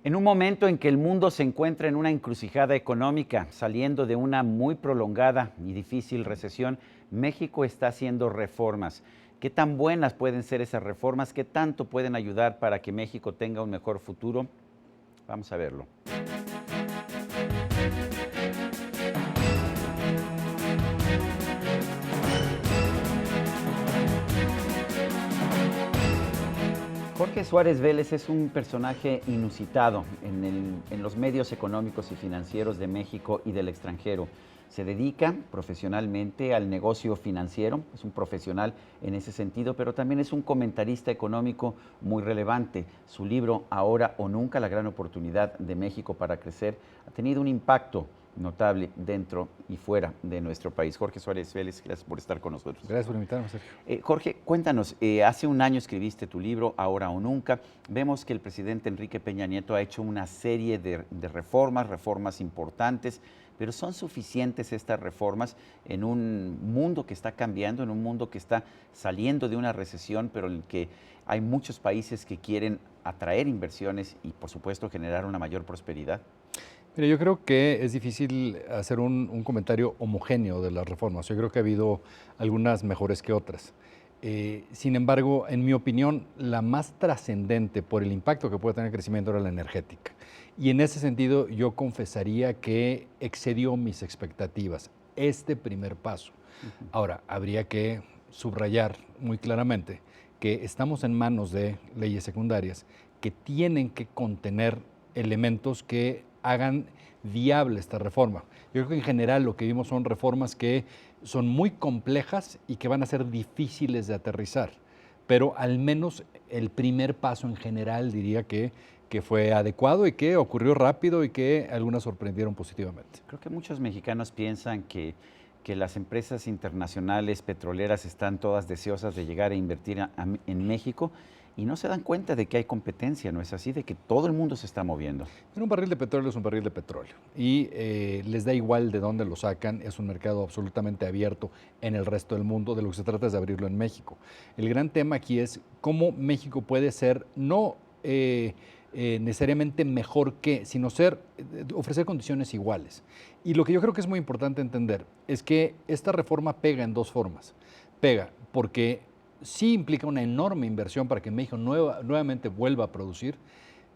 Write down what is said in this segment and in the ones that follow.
En un momento en que el mundo se encuentra en una encrucijada económica, saliendo de una muy prolongada y difícil recesión, México está haciendo reformas. ¿Qué tan buenas pueden ser esas reformas? ¿Qué tanto pueden ayudar para que México tenga un mejor futuro? Vamos a verlo. Jorge Suárez Vélez es un personaje inusitado en los medios económicos y financieros de México y del extranjero. Se dedica profesionalmente al negocio financiero, es un profesional en ese sentido, pero también es un comentarista económico muy relevante. Su libro Ahora o Nunca, la gran oportunidad de México para crecer, ha tenido un impacto notable dentro y fuera de nuestro país. Jorge Suárez Vélez, gracias por estar con nosotros. Gracias por invitarme, Sergio. Jorge, cuéntanos, hace un año escribiste tu libro, Ahora o Nunca. Vemos que el presidente Enrique Peña Nieto ha hecho una serie de reformas importantes, pero ¿son suficientes estas reformas en un mundo que está cambiando, en un mundo que está saliendo de una recesión, pero en el que hay muchos países que quieren atraer inversiones y, por supuesto, generar una mayor prosperidad? Mira, yo creo que es difícil hacer un comentario homogéneo de las reformas. Yo creo que ha habido algunas mejores que otras. Sin embargo, en mi opinión, la más trascendente por el impacto que puede tener el crecimiento era la energética. Y en ese sentido, yo confesaría que excedió mis expectativas este primer paso. Ahora, habría que subrayar muy claramente que estamos en manos de leyes secundarias que tienen que contener elementos que hagan viable esta reforma. Yo creo que en general lo que vimos son reformas que son muy complejas y que van a ser difíciles de aterrizar, pero al menos el primer paso en general diría que fue adecuado y que ocurrió rápido y que algunas sorprendieron positivamente. Creo que muchos mexicanos piensan que las empresas internacionales petroleras están todas deseosas de llegar a invertir en México y no se dan cuenta de que hay competencia, ¿no es así? De que todo el mundo se está moviendo. Pero un barril de petróleo es un barril de petróleo y les da igual de dónde lo sacan, es un mercado absolutamente abierto en el resto del mundo, de lo que se trata es de abrirlo en México. El gran tema aquí es cómo México puede ser no necesariamente mejor que, sino ofrecer condiciones iguales. Y lo que yo creo que es muy importante entender es que esta reforma pega en dos formas. Pega porque sí implica una enorme inversión para que México nuevamente vuelva a producir,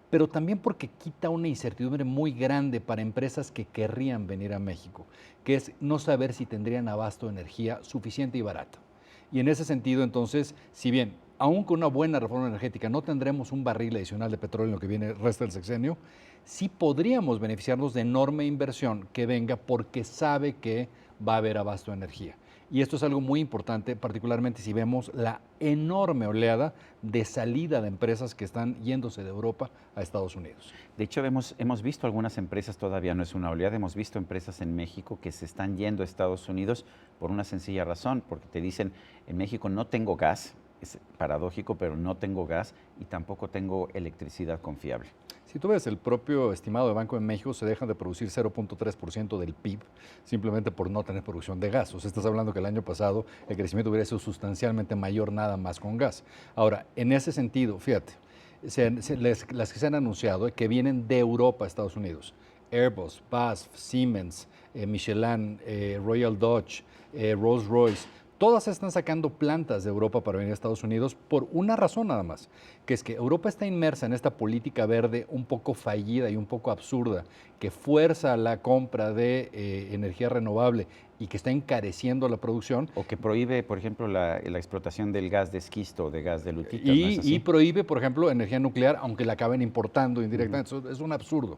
pero también porque quita una incertidumbre muy grande para empresas que querrían venir a México, que es no saber si tendrían abasto de energía suficiente y barata. Y en ese sentido, entonces, si bien aún con una buena reforma energética no tendremos un barril adicional de petróleo en lo que viene el resto del sexenio, sí podríamos beneficiarnos de enorme inversión que venga porque sabe que va a haber abasto de energía. Y esto es algo muy importante, particularmente si vemos la enorme oleada de salida de empresas que están yéndose de Europa a Estados Unidos. De hecho, hemos visto algunas empresas, todavía no es una oleada, hemos visto empresas en México que se están yendo a Estados Unidos por una sencilla razón, porque te dicen, en México no tengo gas, es paradójico, pero no tengo gas y tampoco tengo electricidad confiable. Si tú ves el propio estimado de Banco de México, se dejan de producir 0.3% del PIB simplemente por no tener producción de gas. O sea, estás hablando que el año pasado el crecimiento hubiera sido sustancialmente mayor nada más con gas. Ahora, en ese sentido, fíjate, las que se han anunciado que vienen de Europa a Estados Unidos, Airbus, BASF, Siemens, Michelin, Royal Dutch, Rolls-Royce, todas están sacando plantas de Europa para venir a Estados Unidos por una razón nada más, que es que Europa está inmersa en esta política verde un poco fallida y un poco absurda, que fuerza la compra de energía renovable y que está encareciendo la producción. O que prohíbe, por ejemplo, la explotación del gas de esquisto, de gas de lutitas. Y, ¿no es así? y prohíbe, por ejemplo, energía nuclear, aunque la acaben importando indirectamente. Eso es un absurdo.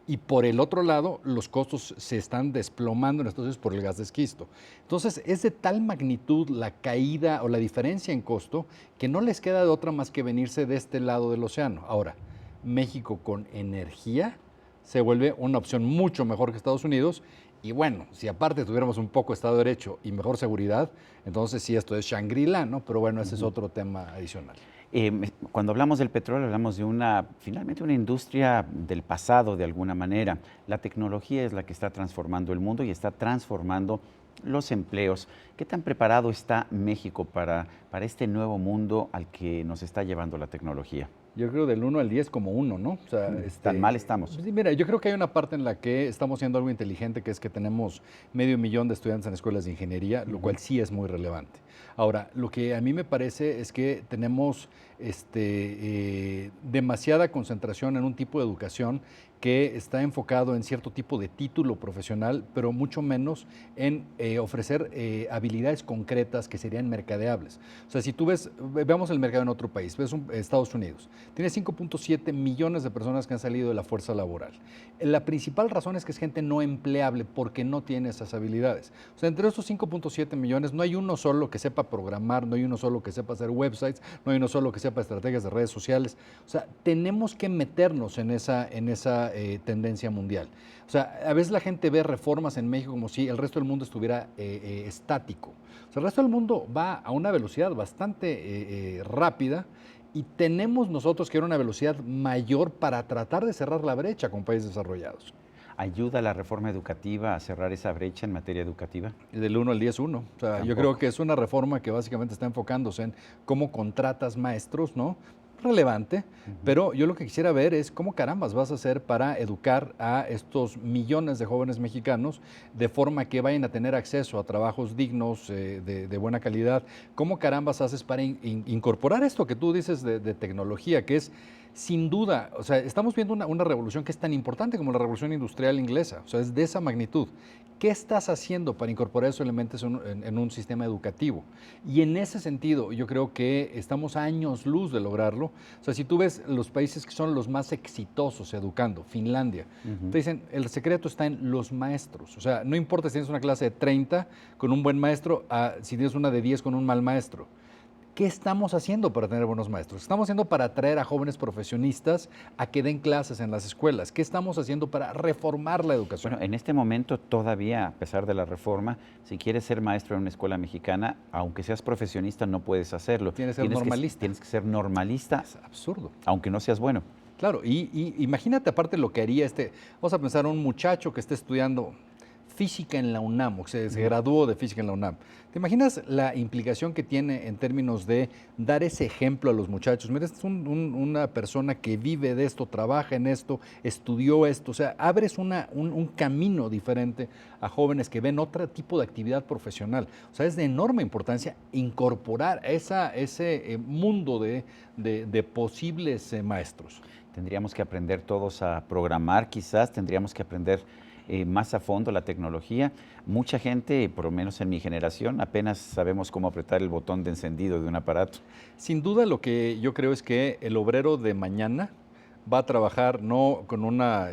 Y por el otro lado, los costos se están desplomando en Estados Unidos por el gas de esquisto. Entonces, es de tal magnitud la caída o la diferencia en costo que no les queda de otra más que venirse de este lado del océano. Ahora, México con energía se vuelve una opción mucho mejor que Estados Unidos. Y bueno, si aparte tuviéramos un poco Estado de Derecho y mejor seguridad, entonces sí, esto es Shangri-La, ¿no? Pero bueno, ese es otro tema adicional. Cuando hablamos del petróleo, hablamos de finalmente una industria del pasado de alguna manera. La tecnología es la que está transformando el mundo y está transformando Los empleos. ¿Qué tan preparado está México para este nuevo mundo al que nos está llevando la tecnología? Yo creo del 1 al 10 como uno, ¿no? O sea, ¿Tan mal estamos? sí, mira, yo creo que hay una parte en la que estamos haciendo algo inteligente, que es que tenemos 500,000 de estudiantes en escuelas de ingeniería, lo cual sí es muy relevante. Ahora, lo que a mí me parece es que tenemos demasiada concentración en un tipo de educación que está enfocado en cierto tipo de título profesional, pero mucho menos en ofrecer habilidades concretas que serían mercadeables. O sea, si tú veamos el mercado en otro país, ves Estados Unidos, tiene 5.7 millones de personas que han salido de la fuerza laboral. La principal razón es que es gente no empleable porque no tiene esas habilidades. O sea, entre esos 5.7 millones no hay uno solo que sepa programar, no hay uno solo que sepa hacer websites, no hay uno solo que sepa estrategias de redes sociales. O sea, tenemos que meternos en esa tendencia mundial. O sea, a veces la gente ve reformas en México como si el resto del mundo estuviera estático. O sea, el resto del mundo va a una velocidad bastante rápida y tenemos nosotros que ir a una velocidad mayor para tratar de cerrar la brecha con países desarrollados. ¿Ayuda la reforma educativa a cerrar esa brecha en materia educativa? Del 1 al 10, 1. O sea, yo creo que es una reforma que básicamente está enfocándose en cómo contratas maestros, ¿no? Relevante, pero yo lo que quisiera ver es cómo carambas vas a hacer para educar a estos millones de jóvenes mexicanos de forma que vayan a tener acceso a trabajos dignos, de buena calidad. ¿Cómo carambas haces para incorporar esto que tú dices de tecnología, que es sin duda, o sea, estamos viendo una revolución que es tan importante como la revolución industrial inglesa, o sea, es de esa magnitud. ¿Qué estás haciendo para incorporar esos elementos en un sistema educativo? Y en ese sentido, yo creo que estamos a años luz de lograrlo. O sea, si tú ves los países que son los más exitosos educando, Finlandia, te dicen, el secreto está en los maestros. O sea, no importa si tienes una clase de 30 con un buen maestro, si tienes una de 10 con un mal maestro. ¿Qué estamos haciendo para tener buenos maestros? ¿Qué estamos haciendo para atraer a jóvenes profesionistas a que den clases en las escuelas? ¿Qué estamos haciendo para reformar la educación? Bueno, en este momento todavía, a pesar de la reforma, si quieres ser maestro en una escuela mexicana, aunque seas profesionista, no puedes hacerlo. Tienes que ser normalista. Tienes que ser normalista. Es absurdo. Aunque no seas bueno. Claro, y imagínate aparte lo que haría vamos a pensar un muchacho que esté estudiando física en la UNAM, o sea, se graduó de física en la UNAM. ¿Te imaginas la implicación que tiene en términos de dar ese ejemplo a los muchachos? Mira, es una persona que vive de esto, trabaja en esto, estudió esto, o sea, abres un camino diferente a jóvenes que ven otro tipo de actividad profesional. O sea, es de enorme importancia incorporar ese mundo de posibles maestros. Tendríamos que aprender todos a programar, quizás, tendríamos que aprender más a fondo la tecnología. Mucha gente, por lo menos en mi generación, apenas sabemos cómo apretar el botón de encendido de un aparato. Sin duda lo que yo creo es que el obrero de mañana va a trabajar no con una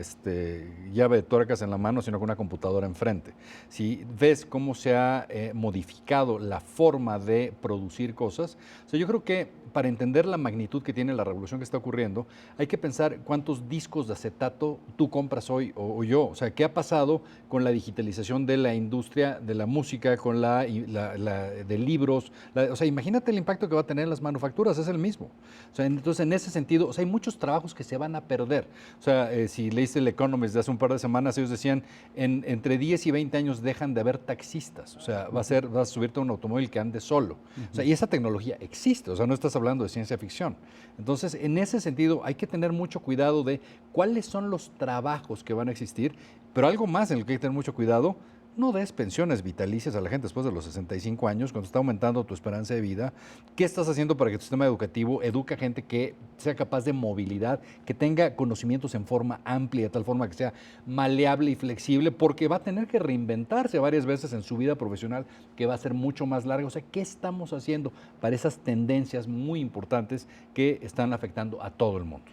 llave de tuercas en la mano, sino con una computadora enfrente. Si ves cómo se ha modificado la forma de producir cosas, o sea, yo creo que para entender la magnitud que tiene la revolución que está ocurriendo, hay que pensar cuántos discos de acetato tú compras hoy o yo. O sea, qué ha pasado con la digitalización de la industria de la música, con la de libros. O sea, imagínate el impacto que va a tener en las manufacturas, es el mismo. O sea, entonces, en ese sentido, o sea, hay muchos trabajos que se van a perder. O sea, si leíste el Economist de hace un par de semanas, ellos decían, entre 10 y 20 años dejan de haber taxistas. O sea, vas a subirte a un automóvil que ande solo. O sea, y esa tecnología existe, o sea, no estás hablando de ciencia ficción. Entonces, en ese sentido, hay que tener mucho cuidado de cuáles son los trabajos que van a existir, pero algo más en lo que hay que tener mucho cuidado. No des pensiones vitalicias a la gente después de los 65 años, cuando está aumentando tu esperanza de vida. ¿Qué estás haciendo para que tu sistema educativo eduque a gente que sea capaz de movilidad, que tenga conocimientos en forma amplia, de tal forma que sea maleable y flexible? Porque va a tener que reinventarse varias veces en su vida profesional, que va a ser mucho más larga. O sea, ¿qué estamos haciendo para esas tendencias muy importantes que están afectando a todo el mundo?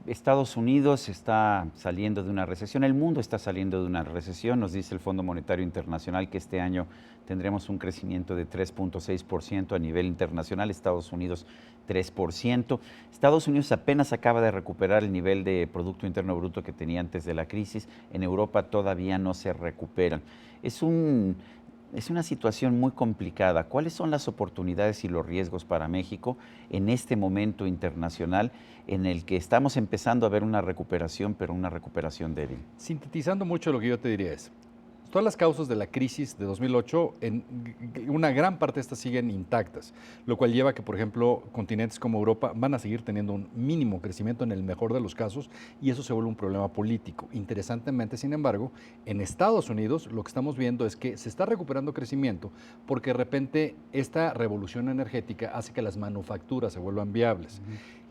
Estados Unidos está saliendo de una recesión, el mundo está saliendo de una recesión, nos dice el Fondo Monetario Internacional que este año tendremos un crecimiento de 3.6% a nivel internacional, Estados Unidos 3%. Estados Unidos apenas acaba de recuperar el nivel de Producto Interno Bruto que tenía antes de la crisis, en Europa todavía no se recuperan. Es una situación muy complicada. ¿Cuáles son las oportunidades y los riesgos para México en este momento internacional en el que estamos empezando a ver una recuperación, pero una recuperación débil? Sintetizando mucho lo que yo te diría es, Todas las causas de la crisis de 2008, una gran parte de estas siguen intactas, lo cual lleva a que, por ejemplo, continentes como Europa van a seguir teniendo un mínimo crecimiento en el mejor de los casos y eso se vuelve un problema político. Interesantemente, sin embargo, en Estados Unidos lo que estamos viendo es que se está recuperando crecimiento porque de repente esta revolución energética hace que las manufacturas se vuelvan viables.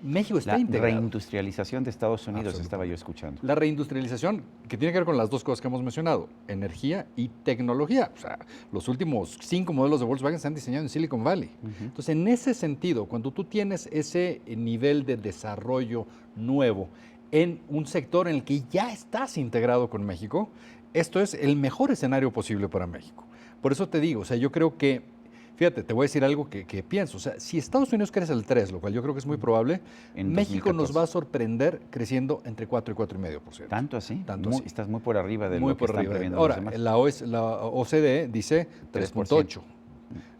México está integrado. La reindustrialización de Estados Unidos estaba yo escuchando. La reindustrialización que tiene que ver con las dos cosas que hemos mencionado, energía y tecnología. O sea, los últimos 5 modelos de Volkswagen se han diseñado en Silicon Valley. Entonces, en ese sentido, cuando tú tienes ese nivel de desarrollo nuevo en un sector en el que ya estás integrado con México, esto es el mejor escenario posible para México. Por eso te digo, o sea, yo creo que fíjate, te voy a decir algo que pienso. O sea, si Estados Unidos crece al 3, lo cual yo creo que es muy probable, en México 2014. nos va a sorprender creciendo entre 4 y 4,5%. ¿Tanto así? Tanto así. Estás muy por arriba de Muy lo que por están arriba. previendo Ahora, los demás. la OCDE dice 3,8.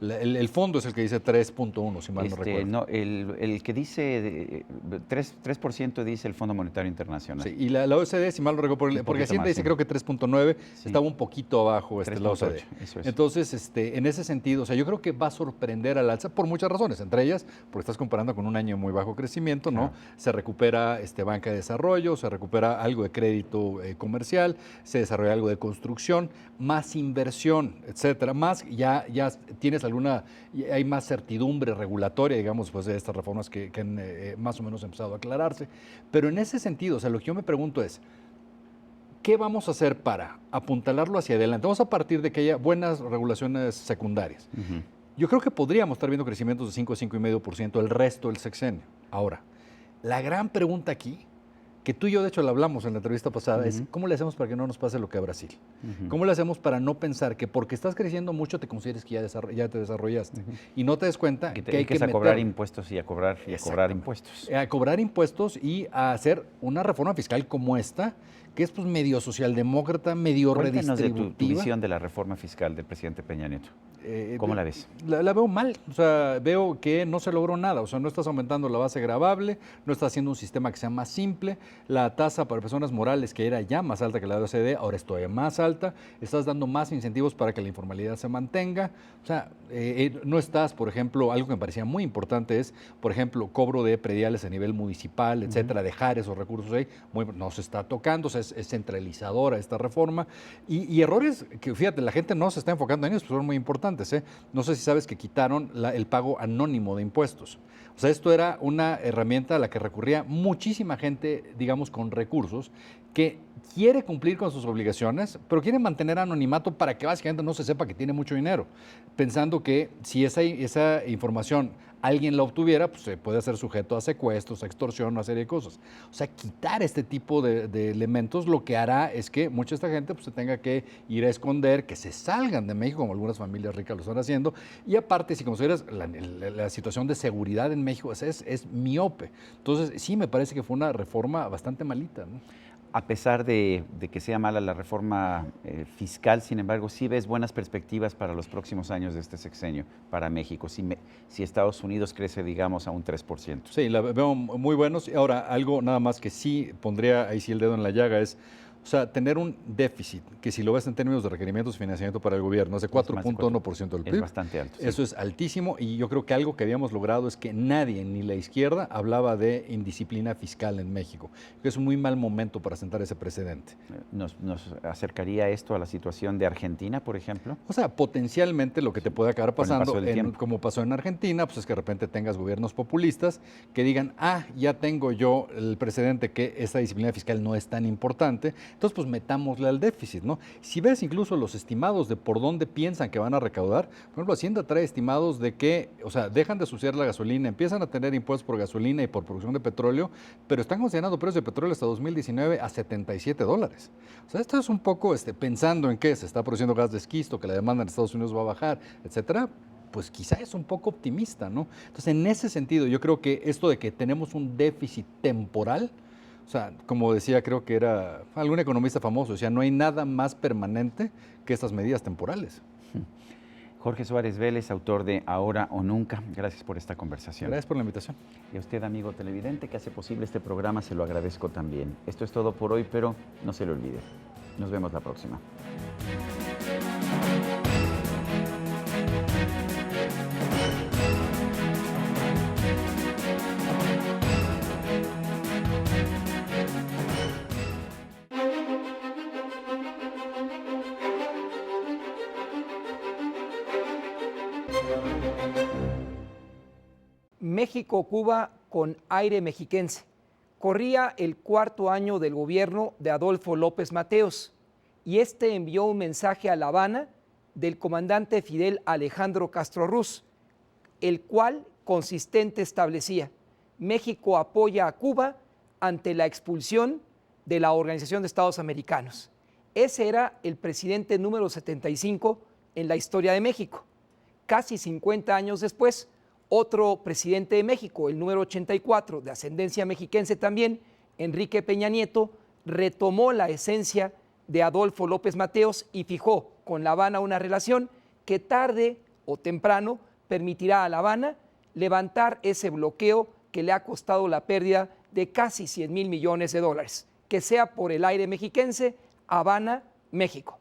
El fondo es el que dice 3,1, si mal no recuerdo. No, el que dice 3% dice el Fondo Monetario Internacional. Sí, y la OCDE, si mal no recuerdo, porque Hacienda dice creo que 3,9, estaba un poquito abajo la OCDE. Eso es. Entonces, en ese sentido, o sea, yo creo que va a sorprender al alza por muchas razones, entre ellas, porque estás comparando con un año de muy bajo crecimiento, ¿no? Claro. Se recupera banca de desarrollo, se recupera algo de crédito comercial, se desarrolla algo de construcción, más inversión, etcétera, más ya tienes hay más certidumbre regulatoria, digamos, después de estas reformas que han más o menos empezado a aclararse. Pero en ese sentido, o sea, lo que yo me pregunto es, ¿qué vamos a hacer para apuntalarlo hacia adelante? Vamos a partir de que haya buenas regulaciones secundarias. Yo creo que podríamos estar viendo crecimientos de 5 a 5,5% el resto del sexenio. Ahora, la gran pregunta aquí, que tú y yo de hecho la hablamos en la entrevista pasada, es ¿cómo le hacemos para que no nos pase lo que a Brasil? ¿Cómo le hacemos para no pensar que porque estás creciendo mucho te consideres que ya te desarrollaste y no te des cuenta que hay que cobrar impuestos y a cobrar impuestos? A cobrar impuestos y a hacer una reforma fiscal como esta, que es pues medio socialdemócrata, medio Cuéntanos redistributiva. de tu visión de la reforma fiscal del presidente Peña Nieto. ¿Cómo la ves? La veo mal, o sea, veo que no se logró nada, o sea, no estás aumentando la base gravable, no estás haciendo un sistema que sea más simple, la tasa para personas morales que era ya más alta que la de la OCDE, ahora es todavía más alta, estás dando más incentivos para que la informalidad se mantenga, o sea, no estás, por ejemplo, algo que me parecía muy importante es, por ejemplo, cobro de prediales a nivel municipal, etcétera, dejar esos recursos ahí, no se está tocando, o sea, es centralizadora esta reforma, y errores que, fíjate, la gente no se está enfocando en ellos, pues son muy importantes. No sé si sabes que quitaron el pago anónimo de impuestos. O sea, esto era una herramienta a la que recurría muchísima gente, digamos, con recursos, que quiere cumplir con sus obligaciones, pero quiere mantener anonimato para que básicamente no se sepa que tiene mucho dinero, pensando que si esa información alguien la obtuviera, pues se puede hacer sujeto a secuestros, a extorsión, una serie de cosas. O sea, quitar este tipo de elementos lo que hará es que mucha esta gente pues, se tenga que ir a esconder, que se salgan de México, como algunas familias ricas lo están haciendo. Y aparte, si consideras la situación de seguridad en México, es miope. Entonces, sí me parece que fue una reforma bastante malita, ¿no? A pesar de que sea mala la reforma fiscal, sin embargo, sí ves buenas perspectivas para los próximos años de este sexenio para México, si Estados Unidos crece, digamos, a un 3%. Sí, la veo muy buenos. Ahora, algo nada más que sí pondría ahí sí el dedo en la llaga es, o sea, tener un déficit, que si lo ves en términos de requerimientos de financiamiento para el gobierno, es de 4,1% del PIB. Es bastante alto. Eso es altísimo y yo creo que algo que habíamos logrado es que nadie, ni la izquierda, hablaba de indisciplina fiscal en México. Que es un muy mal momento para sentar ese precedente. ¿Nos acercaría esto a la situación de Argentina, por ejemplo? O sea, potencialmente lo que te puede acabar pasando, como pasó en Argentina, pues es que de repente tengas gobiernos populistas que digan, ya tengo yo el precedente que esta disciplina fiscal no es tan importante, entonces pues metámosle al déficit, ¿no? Si ves incluso los estimados de por dónde piensan que van a recaudar, por ejemplo, Hacienda trae estimados de que, o sea, dejan de subsidiar la gasolina, empiezan a tener impuestos por gasolina y por producción de petróleo, pero están considerando precios de petróleo hasta 2019 a $77. O sea, esto es un poco pensando en que se está produciendo gas de esquisto, que la demanda en Estados Unidos va a bajar, etcétera, pues quizá es un poco optimista, ¿no? Entonces, en ese sentido, yo creo que esto de que tenemos un déficit temporal, o sea, como decía, creo que era algún economista famoso, o sea, no hay nada más permanente que estas medidas temporales. Jorge Suárez Vélez, autor de Ahora o Nunca, gracias por esta conversación. Gracias por la invitación. Y a usted, amigo televidente, que hace posible este programa, se lo agradezco también. Esto es todo por hoy, pero no se lo olvide. Nos vemos la próxima. México-Cuba con aire mexiquense. Corría el cuarto año del gobierno de Adolfo López Mateos y este envió un mensaje a La Habana del comandante Fidel Alejandro Castro Ruz, el cual consistente establecía: México apoya a Cuba ante la expulsión de la Organización de Estados Americanos. Ese era el presidente número 75 en la historia de México. Casi 50 años después, otro presidente de México, el número 84, de ascendencia mexiquense también, Enrique Peña Nieto, retomó la esencia de Adolfo López Mateos y fijó con La Habana una relación que tarde o temprano permitirá a La Habana levantar ese bloqueo que le ha costado la pérdida de casi 100 mil millones de dólares. Que sea por el aire mexiquense, Habana, México.